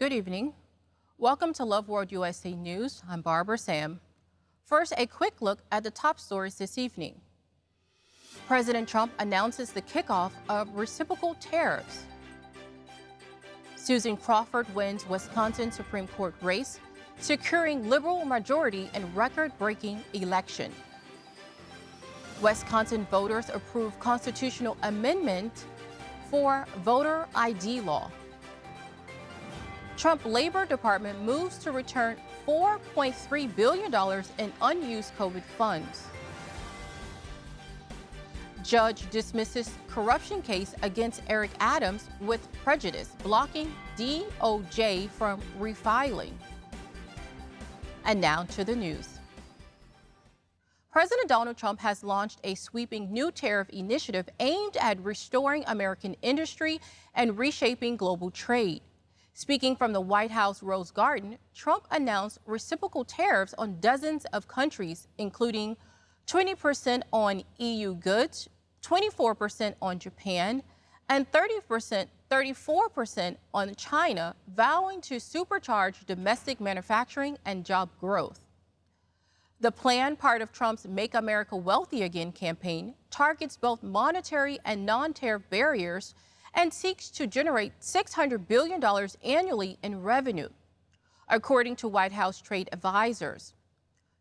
Good evening. Welcome to Love World USA News. I'm Barbara Sam. First, a quick look at the top stories this evening. President Trump announces the kickoff of reciprocal tariffs. Susan Crawford wins Wisconsin Supreme Court race, securing liberal majority in record-breaking election. Wisconsin voters approve constitutional amendment for voter ID law. Trump Labor Department moves to return $4.3 billion in unused COVID funds. Judge dismisses corruption case against Eric Adams with prejudice, blocking DOJ from refiling. And now to the news. President Donald Trump has launched a sweeping new tariff initiative aimed at restoring American industry and reshaping global trade. Speaking from the White House Rose Garden, Trump announced reciprocal tariffs on dozens of countries, including 20% on EU goods, 24% on Japan, and 34% on China, vowing to supercharge domestic manufacturing and job growth. The plan, part of Trump's Make America Wealthy Again campaign, targets both monetary and non-tariff barriers and seeks to generate $600 billion annually in revenue, according to White House trade advisors.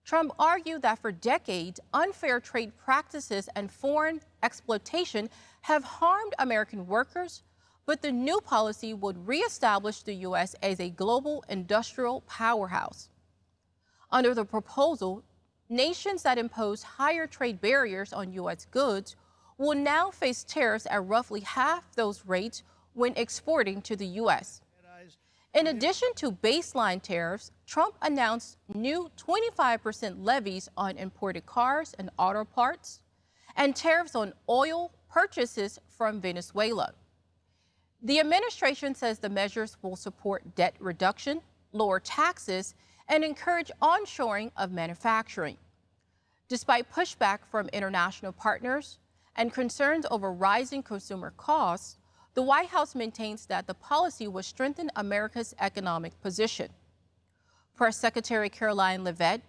Trump argued that for decades, unfair trade practices and foreign exploitation have harmed American workers, but the new policy would reestablish the U.S. as a global industrial powerhouse. Under the proposal, nations that impose higher trade barriers on U.S. goods will now face tariffs at roughly half those rates when exporting to the U.S. In addition to baseline tariffs, Trump announced new 25% levies on imported cars and auto parts, and tariffs on oil purchases from Venezuela. The administration says the measures will support debt reduction, lower taxes, and encourage onshoring of manufacturing. Despite pushback from international partners and concerns over rising consumer costs, the White House maintains that the policy will strengthen America's economic position. Press Secretary Caroline Leavitt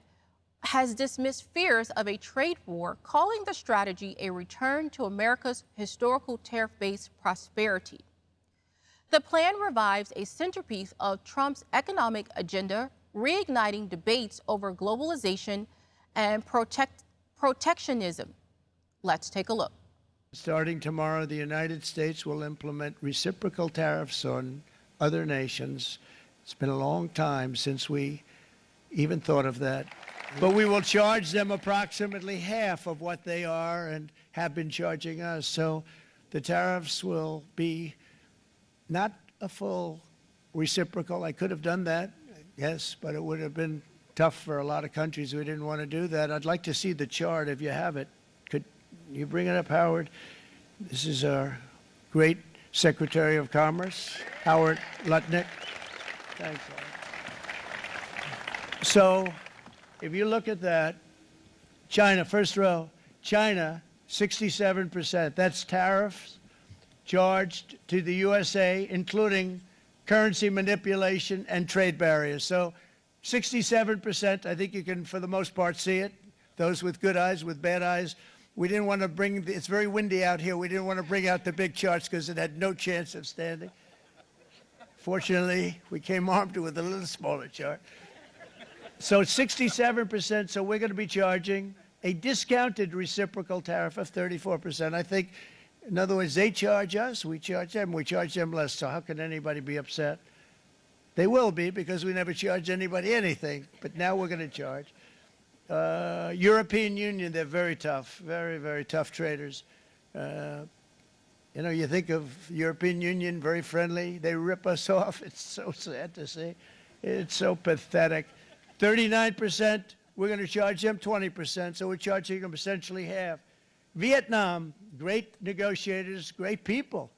has dismissed fears of a trade war, calling the strategy a return to America's historical tariff-based prosperity. The plan revives a centerpiece of Trump's economic agenda, reigniting debates over globalization and protectionism. Let's take a look. Starting tomorrow, the United States will implement reciprocal tariffs on other nations. It's been a long time since we even thought of that. But we will charge them approximately half of what they are and have been charging us. So the tariffs will be not a full reciprocal. I could have done that, yes, but it would have been tough for a lot of countries who didn't want to do that. I'd like to see the chart if you have it. Could you bring it up, Howard? This is our great Secretary of Commerce, Howard Lutnick. Thanks, Howard. So if you look at that, China, first row, China, 67%. That's tariffs charged to the USA, including currency manipulation and trade barriers. So 67%, I think you can, for the most part, see it. Those with good eyes, with bad eyes. We didn't want to bring, it's very windy out here. We didn't want to bring out the big charts because it had no chance of standing. Fortunately, we came armed with a little smaller chart. So 67%, so we're going to be charging a discounted reciprocal tariff of 34%. I think, in other words, they charge us, we charge them less. So how can anybody be upset? They will be, because we never charge anybody anything, but now we're going to charge. European Union, they're very tough, very, very tough traders. You know, you think of European Union, very friendly. They rip us off. It's so sad to see. It's so pathetic. 39%, we're going to charge them 20%, so we're charging them essentially half. Vietnam, great negotiators, great people.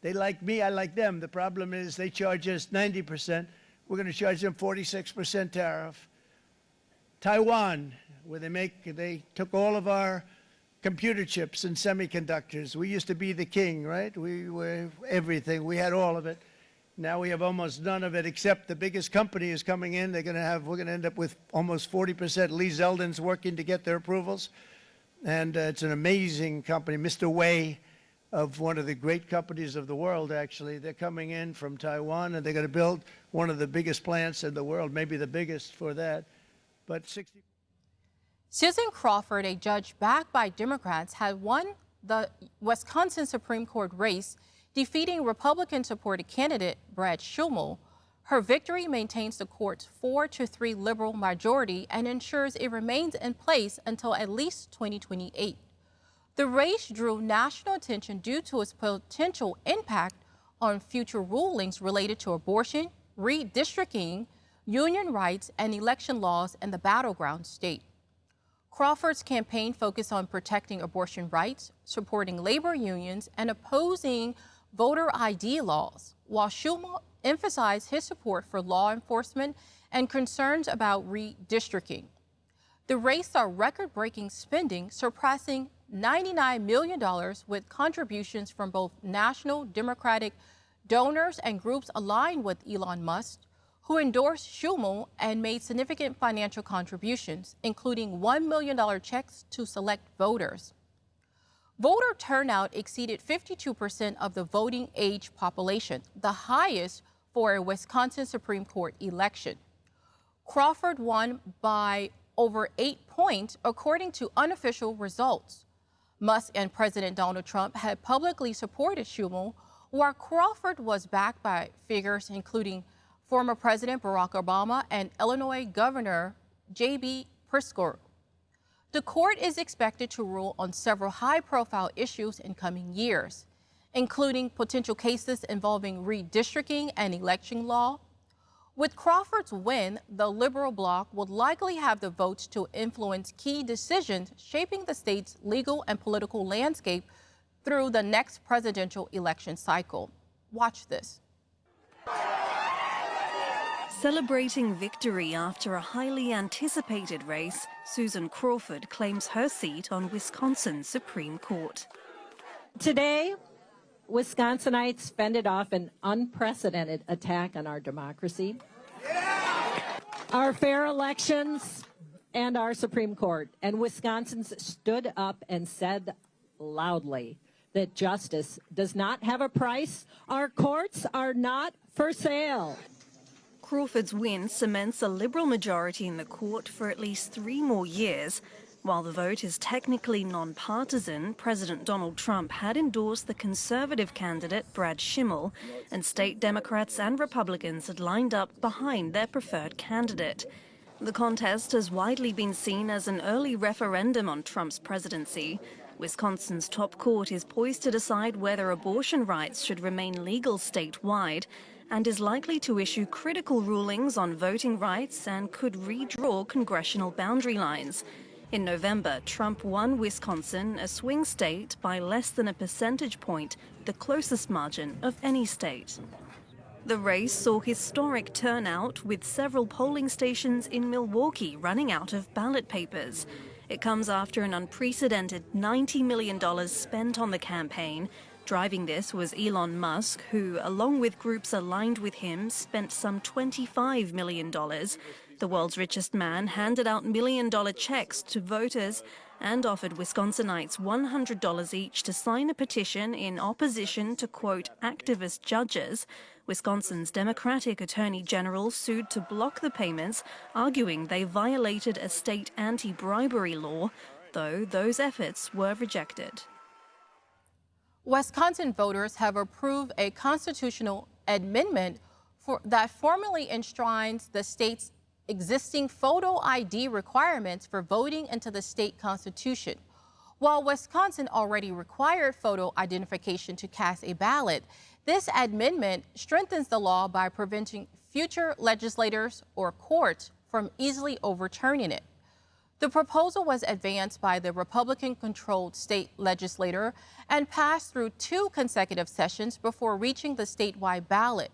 They like me, I like them. The problem is they charge us 90%. We're going to charge them 46% tariff. Taiwan, where they took all of our computer chips and semiconductors. We used to be the king, right? We were everything. We had all of it. Now we have almost none of it, except the biggest company is coming in. We're going to end up with almost 40%. Lee Zeldin's working to get their approvals. And it's an amazing company. Mr. Wei, of one of the great companies of the world, actually. They're coming in from Taiwan, and they're going to build one of the biggest plants in the world, maybe the biggest for that. But 60. Susan Crawford, a judge backed by Democrats, had won the Wisconsin Supreme Court race, defeating Republican-supported candidate Brad Schumel. Her victory maintains the court's 4-3 liberal majority and ensures it remains in place until at least 2028. The race drew national attention due to its potential impact on future rulings related to abortion, redistricting, union rights, and election laws in the battleground state. Crawford's campaign focused on protecting abortion rights, supporting labor unions, and opposing voter ID laws, while Schumel emphasized his support for law enforcement and concerns about redistricting. The race saw record-breaking spending, surpassing $99 million, with contributions from both national Democratic donors and groups aligned with Elon Musk, who endorsed Schumel and made significant financial contributions, including $1 million checks to select voters. Voter turnout exceeded 52% of the voting age population, the highest for a Wisconsin Supreme Court election. Crawford won by over 8 points, according to unofficial results. Musk and President Donald Trump had publicly supported Schumel, while Crawford was backed by figures including former President Barack Obama and Illinois Governor J.B. Pritzker. The court is expected to rule on several high-profile issues in coming years, including potential cases involving redistricting and election law. With Crawford's win, the liberal bloc would likely have the votes to influence key decisions shaping the state's legal and political landscape through the next presidential election cycle. Watch this. Celebrating victory after a highly anticipated race, Susan Crawford claims her seat on Wisconsin's Supreme Court. Today, Wisconsinites fended off an unprecedented attack on our democracy, our fair elections, and our Supreme Court. And Wisconsins stood up and said loudly that justice does not have a price. Our courts are not for sale. Crawford's win cements a Liberal majority in the court for at least 3 more years. While the vote is technically non-partisan, President Donald Trump had endorsed the conservative candidate Brad Schumel, and state Democrats and Republicans had lined up behind their preferred candidate. The contest has widely been seen as an early referendum on Trump's presidency. Wisconsin's top court is poised to decide whether abortion rights should remain legal statewide, and is likely to issue critical rulings on voting rights and could redraw congressional boundary lines. In November, Trump won Wisconsin, a swing state, by less than a percentage point, the closest margin of any state. The race saw historic turnout, with several polling stations in Milwaukee running out of ballot papers. It comes after an unprecedented $90 million spent on the campaign. Driving this was Elon Musk, who, along with groups aligned with him, spent some $25 million. The world's richest man handed out million-dollar checks to voters and offered Wisconsinites $100 each to sign a petition in opposition to, quote, activist judges. Wisconsin's Democratic Attorney General sued to block the payments, arguing they violated a state anti-bribery law, though those efforts were rejected. Wisconsin voters have approved a constitutional amendment that formally enshrines the state's existing photo ID requirements for voting into the state constitution. While Wisconsin already required photo identification to cast a ballot, this amendment strengthens the law by preventing future legislators or courts from easily overturning it. The proposal was advanced by the Republican-controlled state legislature and passed through 2 consecutive sessions before reaching the statewide ballot.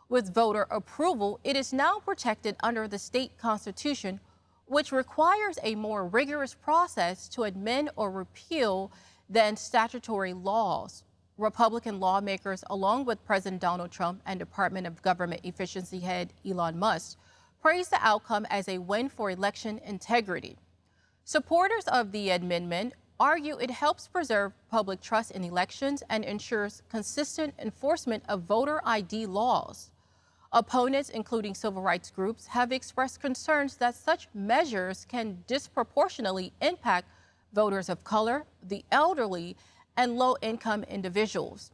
With voter approval, it is now protected under the state constitution, which requires a more rigorous process to amend or repeal than statutory laws. Republican lawmakers, along with President Donald Trump and Department of Government Efficiency head Elon Musk, praised the outcome as a win for election integrity. Supporters of the amendment argue it helps preserve public trust in elections and ensures consistent enforcement of voter ID laws. Opponents, including civil rights groups, have expressed concerns that such measures can disproportionately impact voters of color, the elderly, and low-income individuals.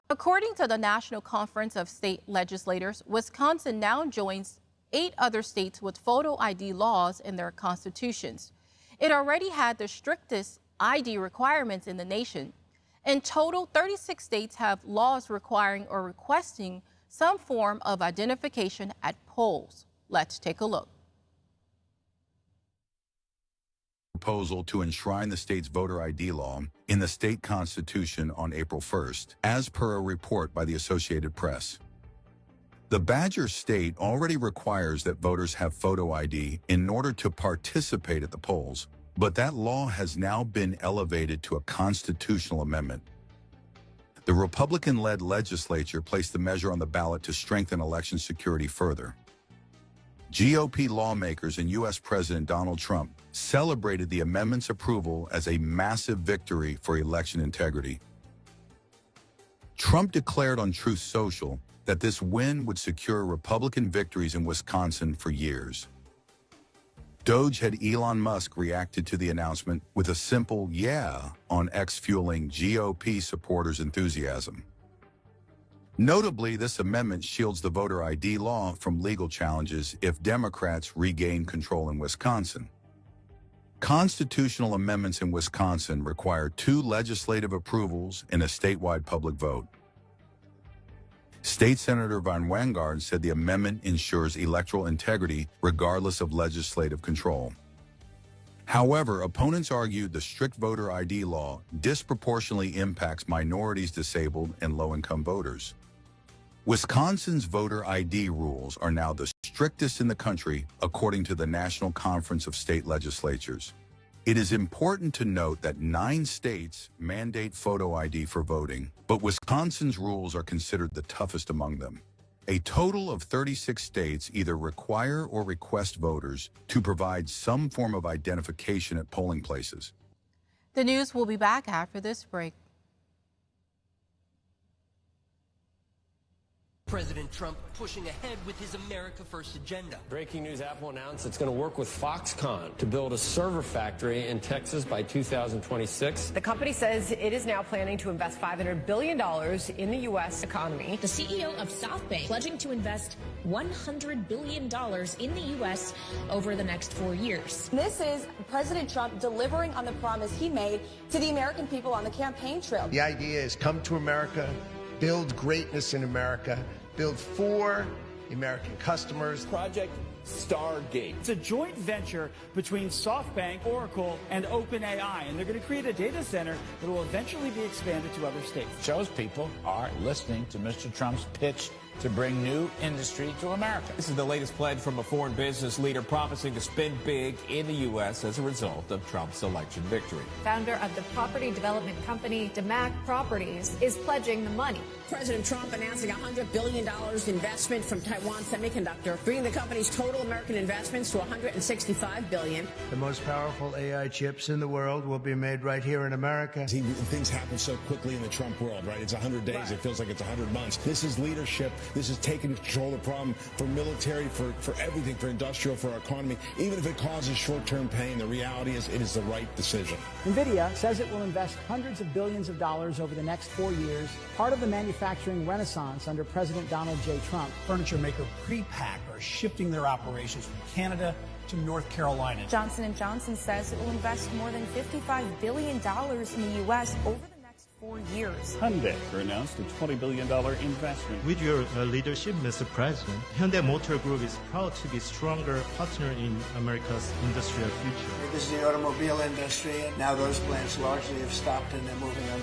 According to the National Conference of State Legislators, Wisconsin now joins 8 other states with photo ID laws in their constitutions. It already had the strictest ID requirements in the nation. In total, 36 states have laws requiring or requesting some form of identification at polls. Let's take a look. Proposal to enshrine the state's voter ID law in the state constitution on April 1st, as per a report by the Associated Press. The Badger State already requires that voters have photo ID in order to participate at the polls, but that law has now been elevated to a constitutional amendment. The Republican-led legislature placed the measure on the ballot to strengthen election security further. GOP lawmakers and U.S. President Donald Trump celebrated the amendment's approval as a massive victory for election integrity. Trump declared on Truth Social that this win would secure Republican victories in Wisconsin for years. Doge head Elon Musk reacted to the announcement with a simple "yeah" on X, fueling GOP supporters' enthusiasm. Notably, this amendment shields the voter ID law from legal challenges if Democrats regain control in Wisconsin. Constitutional amendments in Wisconsin require 2 legislative approvals and a statewide public vote. State Senator Van Wanggaard said the amendment ensures electoral integrity regardless of legislative control. However, opponents argued the strict voter ID law disproportionately impacts minorities, disabled, and low-income voters. Wisconsin's voter ID rules are now the strictest in the country, according to the National Conference of State Legislatures. It is important to note that 9 states mandate photo ID for voting, but Wisconsin's rules are considered the toughest among them. A total of 36 states either require or request voters to provide some form of identification at polling places. The news will be back after this break. President Trump pushing ahead with his America First agenda. Breaking news, Apple announced it's going to work with Foxconn to build a server factory in Texas by 2026. The company says it is now planning to invest $500 billion in the U.S. economy. The CEO of SoftBank pledging to invest $100 billion in the U.S. over the next 4 years. This is President Trump delivering on the promise he made to the American people on the campaign trail. The idea is come to America, build greatness in America, build for American customers. Project Stargate. It's a joint venture between SoftBank, Oracle, and OpenAI, and they're going to create a data center that will eventually be expanded to other states. Shows people are listening to Mr. Trump's pitch to bring new industry to America. This is the latest pledge from a foreign business leader promising to spend big in the U.S. as a result of Trump's election victory. Founder of the property development company DeMac Properties is pledging the money. President Trump announcing $100 billion investment from Taiwan Semiconductor, bringing the company's total American investments to $165 billion. The most powerful AI chips in the world will be made right here in America. Things happen so quickly in the Trump world, right? It's 100 days. Right. It feels like it's 100 months. This is leadership. This is taking control of the problem for military, for everything, for industrial, for our economy. Even if it causes short-term pain, the reality is it is the right decision. NVIDIA says it will invest hundreds of billions of dollars over the next 4 years, part of the manufacturing renaissance under President Donald J. Trump. Furniture maker Prepack are shifting their operations from Canada to North Carolina. Johnson & Johnson says it will invest more than $55 billion in the U.S. over the next 4 years. Hyundai announced a $20 billion investment. With your leadership, Mr. President, Hyundai Motor Group is proud to be a stronger partner in America's industrial future. This is the automobile industry, and now those plants largely have stopped and they're moving them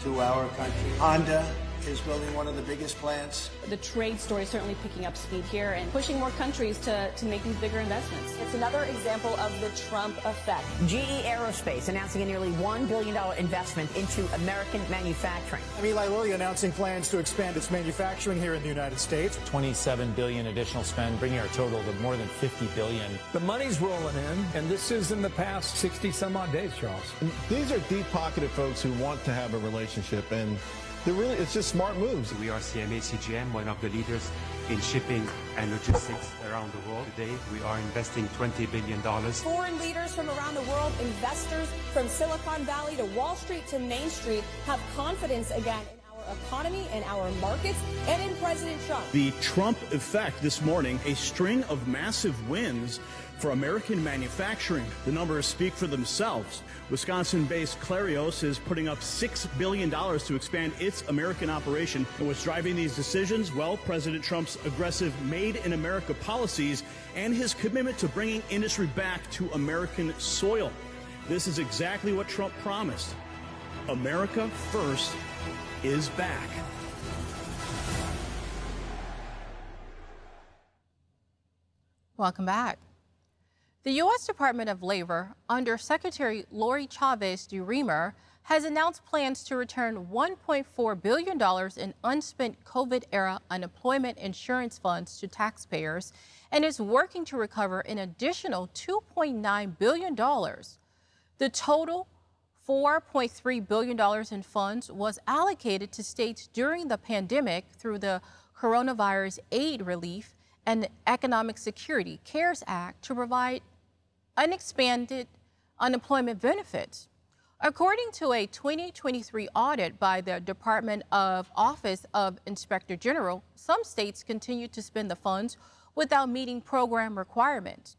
to our country. Honda, is building one of the biggest plants. The trade story is certainly picking up speed here and pushing more countries to make these bigger investments. It's another example of the Trump effect. GE Aerospace announcing a nearly $1 billion investment into American manufacturing. Eli Lilly announcing plans to expand its manufacturing here in the United States. $27 billion additional spend, bringing our total to more than $50 billion. The money's rolling in, and this is in the past 60 some odd days, Charles. And these are deep-pocketed folks who want to have a relationship, and it's just smart moves. We are CMA CGM, one of the leaders in shipping and logistics around the world. Today, we are investing $20 billion. Foreign leaders from around the world, investors from Silicon Valley to Wall Street to Main Street have confidence again in our economy and our markets and in President Trump. The Trump effect this morning, a string of massive wins for American manufacturing. The numbers speak for themselves. Wisconsin-based Clarios is putting up $6 billion to expand its American operation. And what's driving these decisions? Well, President Trump's aggressive Made in America policies and his commitment to bringing industry back to American soil. This is exactly what Trump promised. America First is back. Welcome back. The U.S. Department of Labor, under Secretary Lori Chavez DeRemer, has announced plans to return $1.4 billion in unspent COVID-era unemployment insurance funds to taxpayers and is working to recover an additional $2.9 billion. The total $4.3 billion in funds was allocated to states during the pandemic through the Coronavirus Aid Relief and Economic Security CARES Act to provide unexpanded unemployment benefits. According to a 2023 audit by the Department of Office of Inspector General, some states continue to spend the funds without meeting program requirements.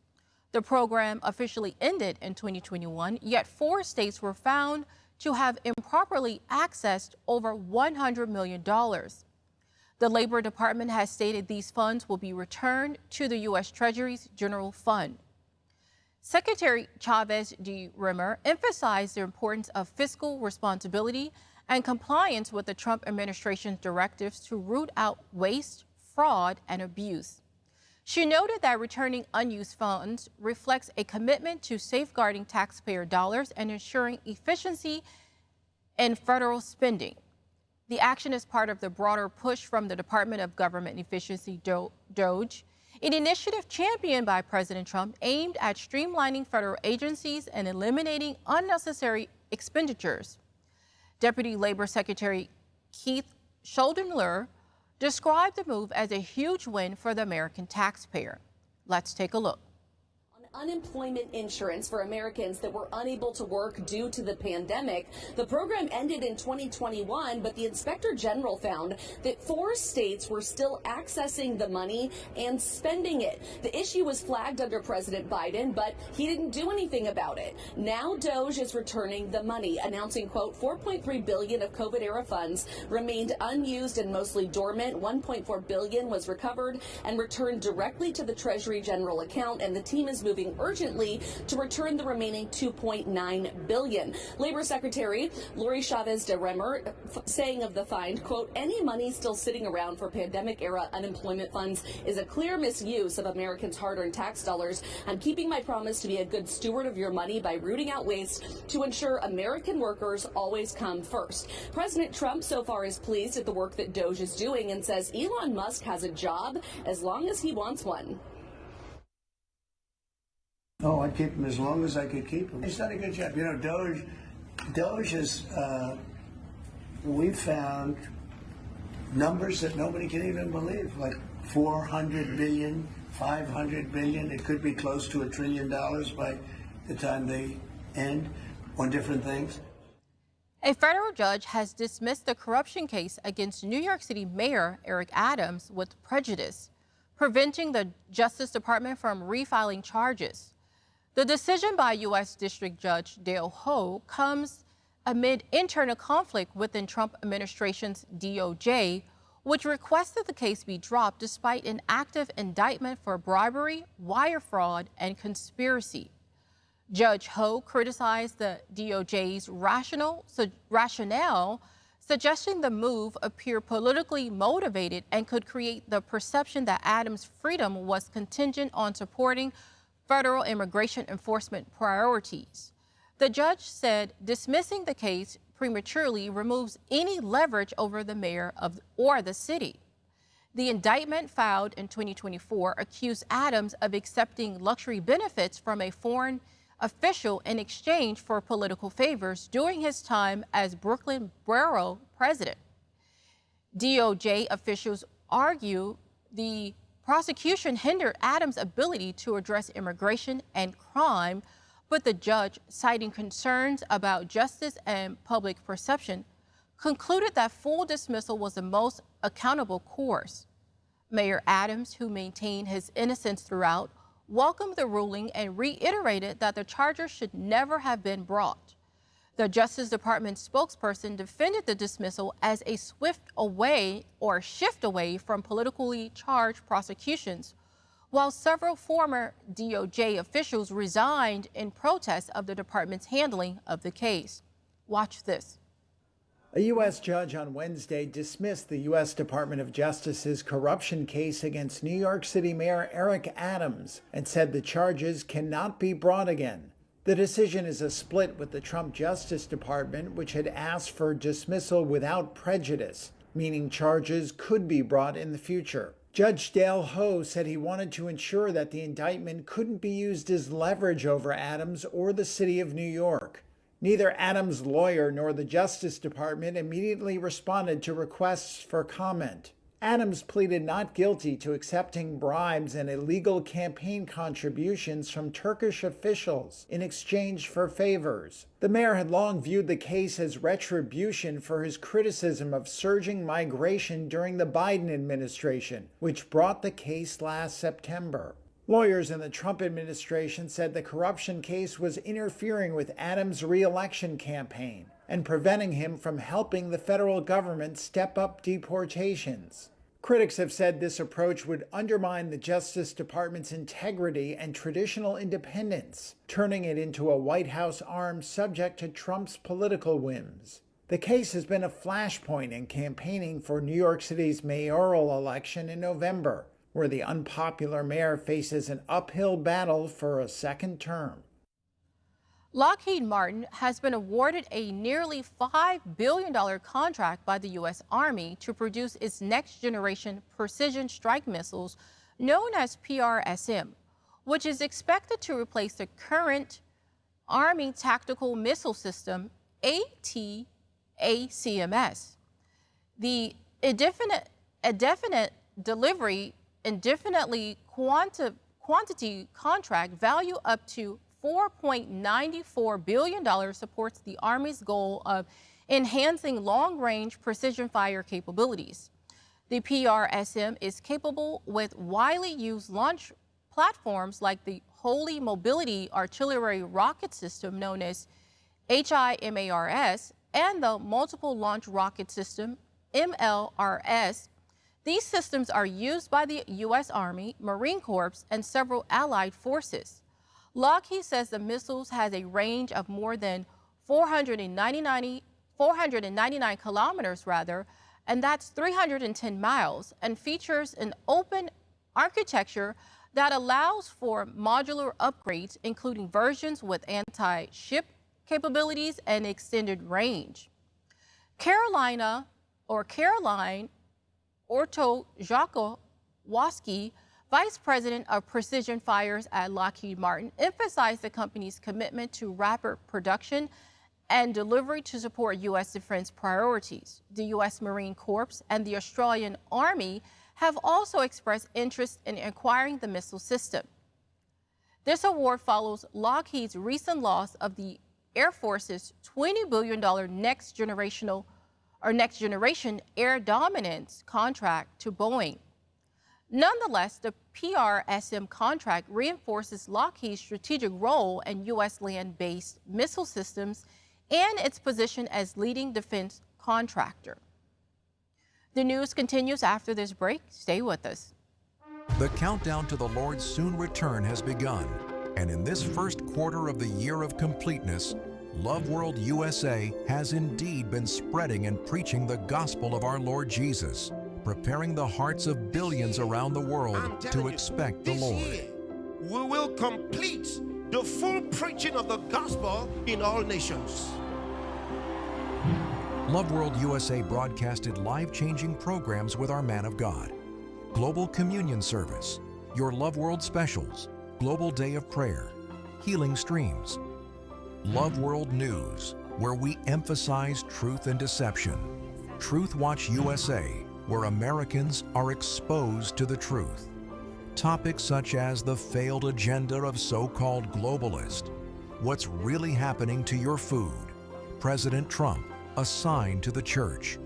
The program officially ended in 2021, yet 4 states were found to have improperly accessed over $100 million. The Labor Department has stated these funds will be returned to the U.S. Treasury's General Fund. Secretary Chavez DeRemer emphasized the importance of fiscal responsibility and compliance with the Trump administration's directives to root out waste, fraud, and abuse. She noted that returning unused funds reflects a commitment to safeguarding taxpayer dollars and ensuring efficiency in federal spending. The action is part of the broader push from the Department of Government Efficiency, DOGE, an initiative championed by President Trump aimed at streamlining federal agencies and eliminating unnecessary expenditures. Deputy Labor Secretary Keith Schoedler described the move as a huge win for the American taxpayer. Let's take a look. Unemployment insurance for Americans that were unable to work due to the pandemic. The program ended in 2021, but the Inspector General found that 4 states were still accessing the money and spending it. The issue was flagged under President Biden, but he didn't do anything about it. Now DOGE is returning the money, announcing, quote, $4.3 billion of COVID-era funds remained unused and mostly dormant. $1.4 billion was recovered and returned directly to the Treasury General account, and the team is moving urgently to return the remaining $2.9 billion. Labor Secretary Lori Chavez DeRemer saying of the find, quote, any money still sitting around for pandemic-era unemployment funds is a clear misuse of Americans' hard-earned tax dollars. I'm keeping my promise to be a good steward of your money by rooting out waste to ensure American workers always come first. President Trump so far is pleased at the work that DOGE is doing and says Elon Musk has a job as long as he wants one. Oh, I'd keep him as long as I could keep him. He's done a good job. You know, DOGE is, we found numbers that nobody can even believe, like 400 billion, 500 billion. It could be close to $1 trillion by the time they end on different things. A federal judge has dismissed the corruption case against New York City Mayor Eric Adams with prejudice, preventing the Justice Department from refiling charges. The decision by U.S. District Judge Dale Ho comes amid internal conflict within Trump administration's DOJ, which requested the case be dropped despite an active indictment for bribery, wire fraud, and conspiracy. Judge Ho criticized the DOJ's rationale, suggesting the move appeared politically motivated and could create the perception that Adams' freedom was contingent on supporting federal immigration enforcement priorities. The judge said dismissing the case prematurely removes any leverage over the mayor or the city. The indictment filed in 2024 accused Adams of accepting luxury benefits from a foreign official in exchange for political favors during his time as Brooklyn Borough president. DOJ officials argue the prosecution hindered Adams' ability to address immigration and crime, but the judge, citing concerns about justice and public perception, concluded that full dismissal was the most accountable course. Mayor Adams, who maintained his innocence throughout, welcomed the ruling and reiterated that the charges should never have been brought. The Justice Department spokesperson defended the dismissal as a shift away from politically charged prosecutions, while several former DOJ officials resigned in protest of the department's handling of the case. Watch this. A U.S. judge on Wednesday dismissed the U.S. Department of Justice's corruption case against New York City Mayor Eric Adams and said the charges cannot be brought again. The decision is a split with the Trump Justice Department, which had asked for dismissal without prejudice, meaning charges could be brought in the future. Judge Dale Ho said he wanted to ensure that the indictment couldn't be used as leverage over Adams or the city of New York. Neither Adams' lawyer nor the Justice Department immediately responded to requests for comment. Adams pleaded not guilty to accepting bribes and illegal campaign contributions from Turkish officials in exchange for favors. The mayor had long viewed the case as retribution for his criticism of surging migration during the Biden administration, which brought the case last September. Lawyers in the Trump administration said the corruption case was interfering with Adams' re-election campaign and preventing him from helping the federal government step up deportations. Critics have said this approach would undermine the Justice Department's integrity and traditional independence, turning it into a White House arm subject to Trump's political whims. The case has been a flashpoint in campaigning for New York City's mayoral election in November, where the unpopular mayor faces an uphill battle for a second term. Lockheed Martin has been awarded a nearly $5 billion contract by the U.S. Army to produce its next-generation precision strike missiles known as PRSM, which is expected to replace the current Army Tactical Missile System, ATACMS. The indefinitely quantity contract value up to $4.94 billion supports the Army's goal of enhancing long-range precision fire capabilities. The PRSM is capable with widely used launch platforms like the Holy Mobility Artillery Rocket System known as HIMARS and the Multiple Launch Rocket System, MLRS. These systems are used by the U.S. Army, Marine Corps, and several allied forces. Lockheed says the missiles has a range of more than 499 kilometers, and that's 310 miles, and features an open architecture that allows for modular upgrades, including versions with anti-ship capabilities and extended range. Caroline Orto-Jakowoski, Vice President of Precision Fires at Lockheed Martin, emphasized the company's commitment to rapid production and delivery to support U.S. defense priorities. The U.S. Marine Corps and the Australian Army have also expressed interest in acquiring the missile system. This award follows Lockheed's recent loss of the Air Force's $20 billion next generation air dominance contract to Boeing. Nonetheless, the PRSM contract reinforces Lockheed's strategic role in U.S. land-based missile systems and its position as leading defense contractor. The news continues after this break. Stay with us. The countdown to the Lord's soon return has begun, and in this first quarter of the year of completeness, Love World USA has indeed been spreading and preaching the gospel of our Lord Jesus, preparing the hearts of billions around the world to expect the Lord. Year, we will complete the full preaching of the gospel in all nations. Love World USA broadcasted life-changing programs with our man of God. Global Communion Service, Your Love World Specials, Global Day of Prayer, Healing Streams, Love World News, where we emphasize truth and deception. Truth Watch USA, where Americans are exposed to the truth. Topics such as the failed agenda of so-called globalists, what's really happening to your food, President Trump, a sign to the church,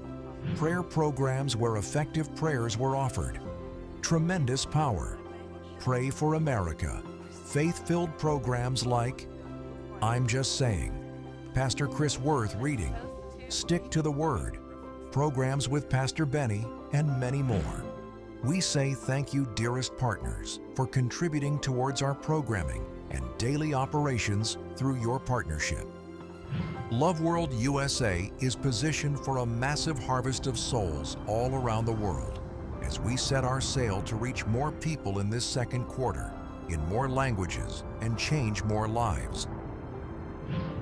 prayer programs where effective prayers were offered, tremendous power, Pray for America, faith-filled programs like I'm Just Saying, Pastor Chris Worth reading, Stick to the Word, programs with Pastor Benny, and many more. We say thank you, dearest partners, for contributing towards our programming and daily operations through your partnership. Love World USA is positioned for a massive harvest of souls all around the world as we set our sail to reach more people in this second quarter, in more languages, and change more lives.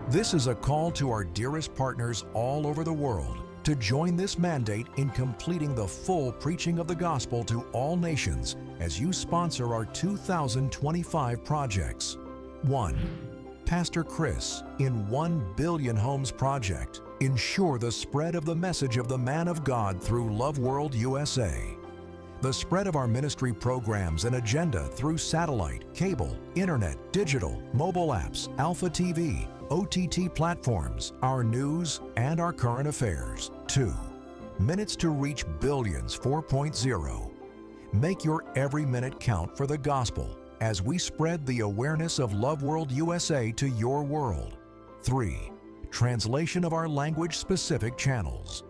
This is a call to our dearest partners all over the world to join this mandate in completing the full preaching of the gospel to all nations as you sponsor our 2025 projects. 1. Pastor Chris in 1 Billion Homes Project. Ensure the spread of the message of the man of God through Love World USA. The spread of our ministry programs and agenda through satellite, cable, internet, digital, mobile apps, Alpha TV, OTT platforms, our news, and our current affairs. 2. Minutes to Reach Billions 4.0. Make your every minute count for the gospel as we spread the awareness of Love World USA to your world. 3. Translation of our language-specific channels.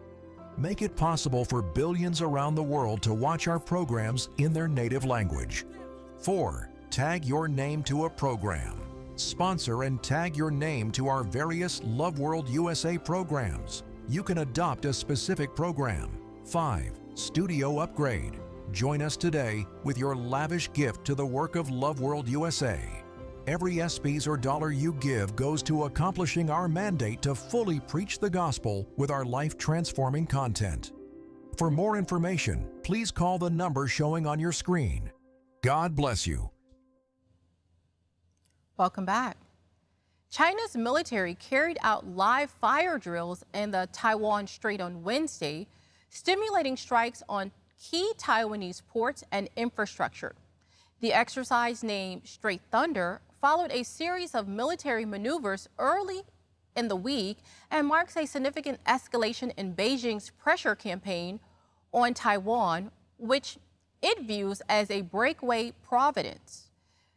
Make it possible for billions around the world to watch our programs in their native language. 4. Tag your name to a program. Sponsor and tag your name to our various Love World USA programs. You can adopt a specific program. 5. Studio upgrade. Join us today with your lavish gift to the work of Love World USA. Every SPs or dollar you give goes to accomplishing our mandate to fully preach the gospel with our life-transforming content. For more information, please call the number showing on your screen. God bless you. Welcome back. China's military carried out live fire drills in the Taiwan Strait on Wednesday, stimulating strikes on key Taiwanese ports and infrastructure. The exercise, named Strait Thunder, followed a series of military maneuvers early in the week and marks a significant escalation in Beijing's pressure campaign on Taiwan, which it views as a breakaway providence.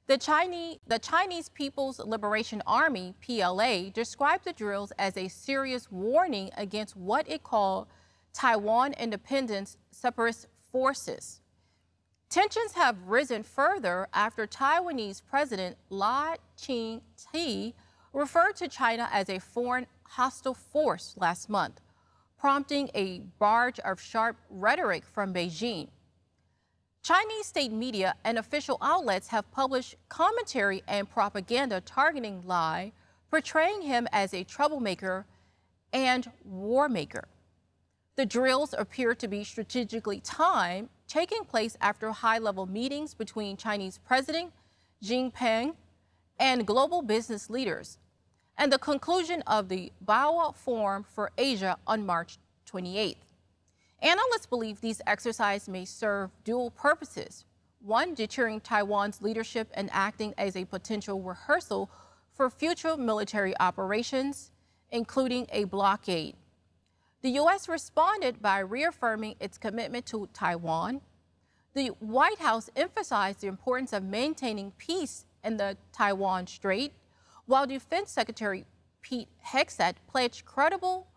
The Chinese People's Liberation Army, PLA, described the drills as a serious warning against what it called Taiwan independence separatist forces. Tensions have risen further after Taiwanese President Lai Ching-te referred to China as a foreign hostile force last month, prompting a barrage of sharp rhetoric from Beijing. Chinese state media and official outlets have published commentary and propaganda targeting Lai, portraying him as a troublemaker and war maker. The drills appear to be strategically timed, taking place after high-level meetings between Chinese President Xi Jinping and global business leaders, and the conclusion of the Boao Forum for Asia on March 28th. Analysts believe these exercises may serve dual purposes. One, deterring Taiwan's leadership and acting as a potential rehearsal for future military operations, including a blockade. The U.S. responded by reaffirming its commitment to Taiwan. The White House emphasized the importance of maintaining peace in the Taiwan Strait, while Defense Secretary Pete Hegseth pledged credible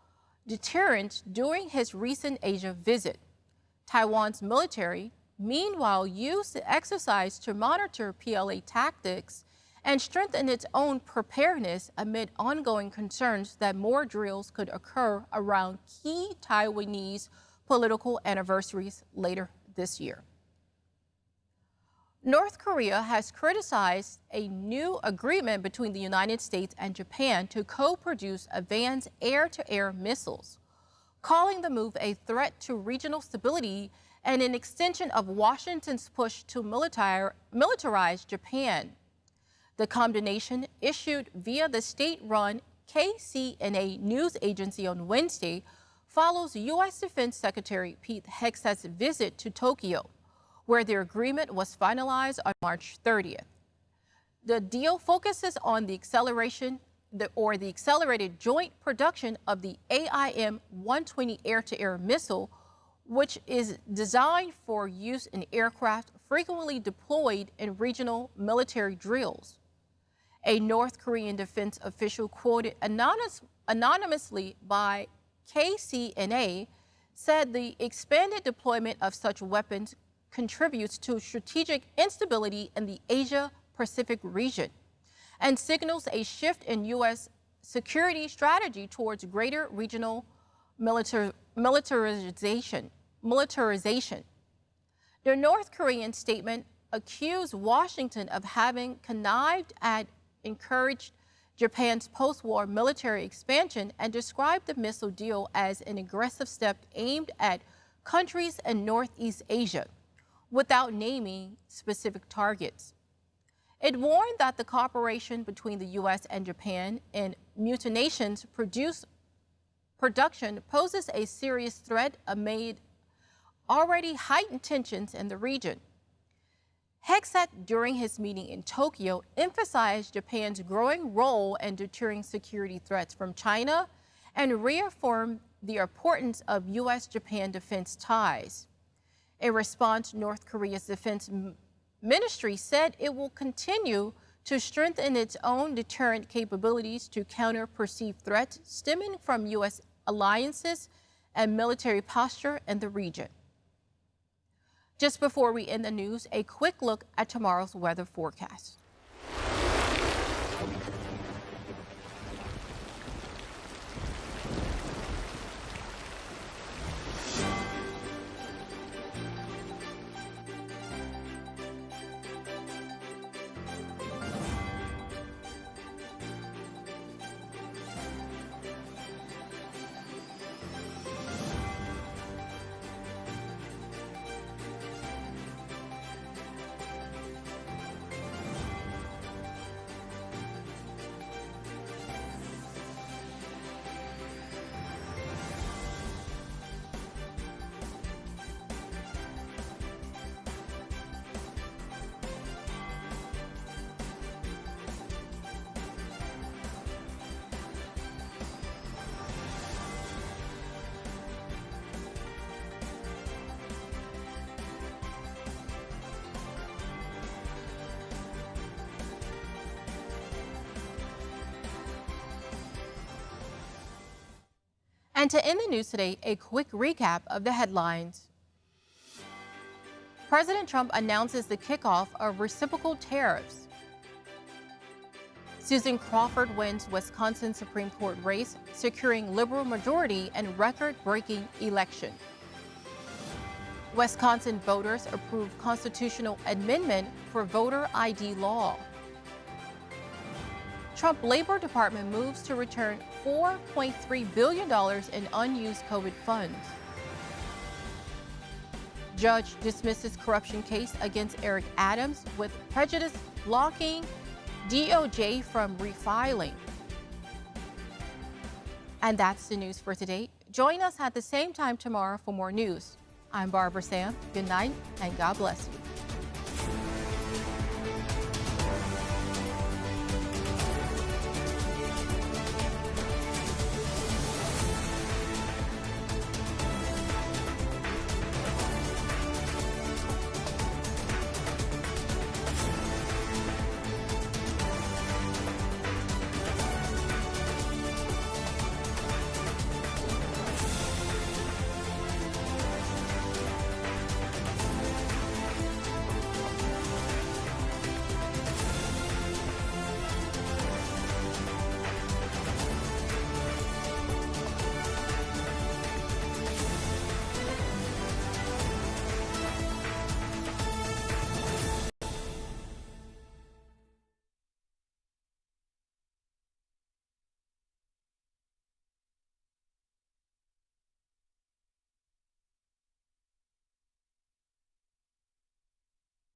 deterrence during his recent Asia visit. Taiwan's military, meanwhile, used the exercise to monitor PLA tactics and strengthen its own preparedness amid ongoing concerns that more drills could occur around key Taiwanese political anniversaries later this year. North Korea has criticized a new agreement between the United States and Japan to co-produce advanced air-to-air missiles, calling the move a threat to regional stability and an extension of Washington's push to militarize Japan. The combination, issued via the state-run KCNA news agency on Wednesday, follows U.S. Defense Secretary Pete Hegseth's visit to Tokyo, where the agreement was finalized on March 30th. The deal focuses on the accelerated joint production of the AIM-120 air-to-air missile, which is designed for use in aircraft frequently deployed in regional military drills. A North Korean defense official quoted anonymously by KCNA said the expanded deployment of such weapons contributes to strategic instability in the Asia-Pacific region and signals a shift in U.S. security strategy towards greater regional militarization. The North Korean statement accused Washington of having connived and encouraged Japan's post-war military expansion and described the missile deal as an aggressive step aimed at countries in Northeast Asia, without naming specific targets. It warned that the cooperation between the U.S. and Japan in munitions production poses a serious threat amid already heightened tensions in the region. Hegseth, during his meeting in Tokyo, emphasized Japan's growing role in deterring security threats from China and reaffirmed the importance of U.S.-Japan defense ties. In response, North Korea's defense ministry said it will continue to strengthen its own deterrent capabilities to counter perceived threats stemming from U.S. alliances and military posture in the region. Just before we end the news, a quick look at tomorrow's weather forecast. And to end the news today, a quick recap of the headlines. President Trump announces the kickoff of reciprocal tariffs. Susan Crawford wins Wisconsin Supreme Court race, securing liberal majority and record-breaking election. Wisconsin voters approve constitutional amendment for voter ID law. Trump Labor Department moves to return $4.3 billion in unused COVID funds. Judge dismisses corruption case against Eric Adams with prejudice blocking DOJ from refiling. And that's the news for today. Join us at the same time tomorrow for more news. I'm Barbara Sam. Good night and God bless you.